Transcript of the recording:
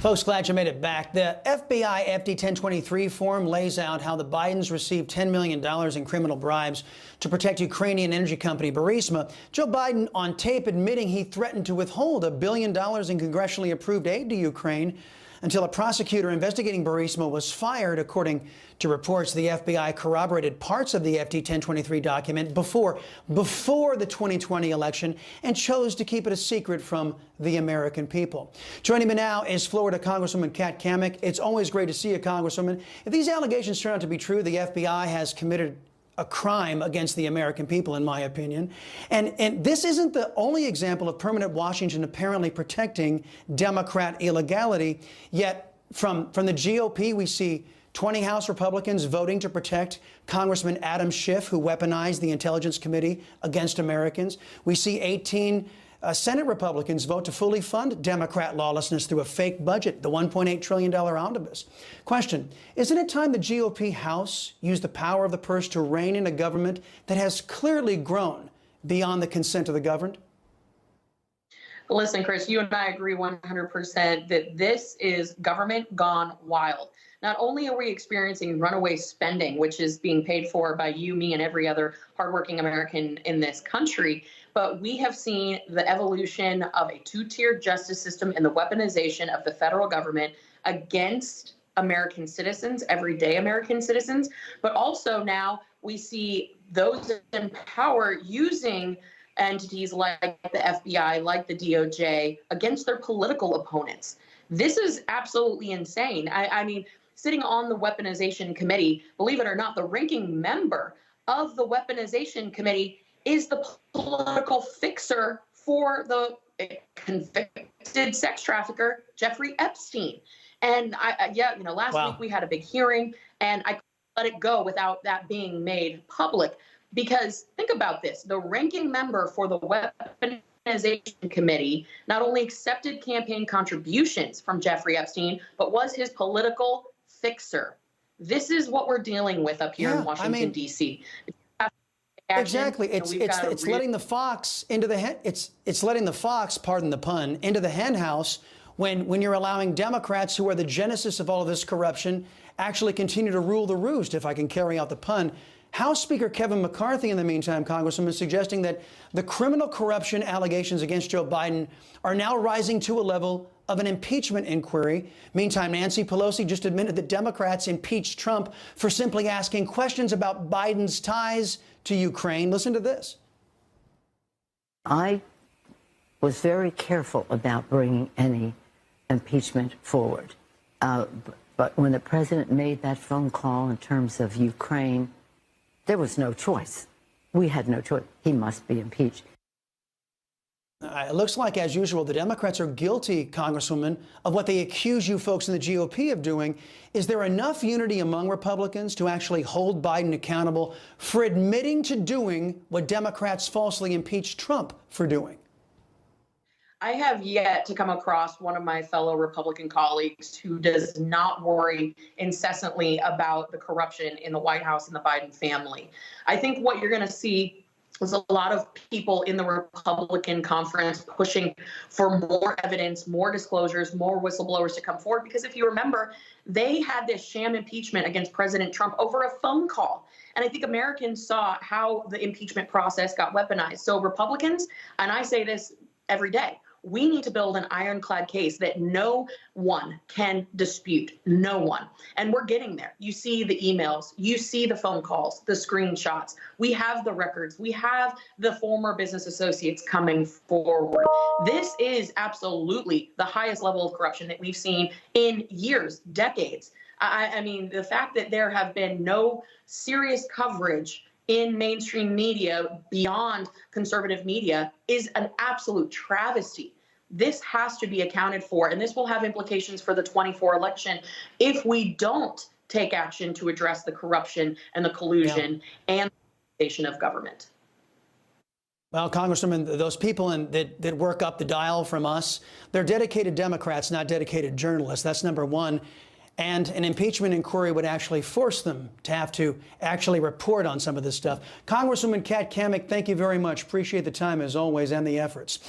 Folks, glad you made it back. The FBI FD 1023 form lays out how the Bidens received $10 million in criminal bribes to protect Ukrainian energy company Burisma. Joe Biden on tape admitting he threatened to withhold $1 billion in congressionally approved aid to Ukraine until a prosecutor investigating Burisma was fired. According to reports, the FBI corroborated parts of the FD 1023 document before the 2020 election and chose to keep it a secret from the American people. Joining me now is Florida Congresswoman Cammack. It's always great to see you, Congresswoman. If these allegations turn out to be true, the FBI has committed a crime against the American people, in my opinion. And this isn't the only example of permanent Washington apparently protecting Democrat illegality. Yet from the GOP, we see 20 House Republicans voting to protect Congressman Adam Schiff, who weaponized the Intelligence Committee against Americans. We see 18 Senate Republicans vote to fully fund Democrat lawlessness through a fake budget, the $1.8 trillion omnibus. Question, isn't it time the GOP House used the power of the purse to rein in a government that has clearly grown beyond the consent of the governed? Listen, Chris, you and I agree 100% that this is government gone wild. Not only are we experiencing runaway spending, which is being paid for by you, me, and every other hardworking American in this country, but we have seen the evolution of a two-tiered justice system and the weaponization of the federal government against American citizens, everyday American citizens. But also now we see those in power using entities like the FBI, like the DOJ, against their political opponents. This is absolutely insane. I mean, sitting on the weaponization committee, believe it or not, the ranking member of the weaponization committee is the political fixer for the convicted sex trafficker, Jeffrey Epstein. And last week we had a big hearing, and I couldn't let it go without that being made public. Because think about this, the ranking member for the weaponization committee not only accepted campaign contributions from Jeffrey Epstein, but was his political fixer. This is what we're dealing with up here in Washington, D.C. Exactly. It's letting the fox into the hen. It's letting the fox, pardon the pun, into the hen house when you're allowing Democrats, who are the genesis of all of this corruption, actually continue to rule the roost, if I can carry out the pun. House Speaker Kevin McCarthy, in the meantime, Congressman, is suggesting that the criminal corruption allegations against Joe Biden are now rising to a level of an impeachment inquiry. Meantime, Nancy Pelosi just admitted that Democrats impeached Trump for simply asking questions about Biden's ties to Ukraine. Listen to this. I was very careful about bringing any impeachment forward. But when the president made that phone call in terms of Ukraine, there was no choice. We had no choice. He must be impeached. It looks like, as usual, the Democrats are guilty, Congresswoman, of what they accuse you folks in the GOP of doing. Is there enough unity among Republicans to actually hold Biden accountable for admitting to doing what Democrats falsely impeached Trump for doing? I have yet to come across one of my fellow Republican colleagues who does not worry incessantly about the corruption in the White House and the Biden family. I think what you're going to see is a lot of people in the Republican conference pushing for more evidence, more disclosures, more whistleblowers to come forward. Because if you remember, they had this sham impeachment against President Trump over a phone call. And I think Americans saw how the impeachment process got weaponized. So Republicans, and I say this every day, we need to build an ironclad case that no one can dispute, no one. And we're getting there. You see the emails, you see the phone calls, the screenshots. We have the records. We have the former business associates coming forward. This is absolutely the highest level of corruption that we've seen in years, decades. I mean, the fact that there have been no serious coverage in mainstream media beyond conservative media is an absolute travesty. This has to be accounted for, and this will have implications for the 24 election if we don't take action to address the corruption and the collusion and the weaponization of government. Well, Congresswoman, those people that work up the dial from us, they're dedicated Democrats, not dedicated journalists. That's number one. And an impeachment inquiry would actually force them to have to actually report on some of this stuff. Congresswoman Cammack, thank you very much. Appreciate the time, as always, and the efforts.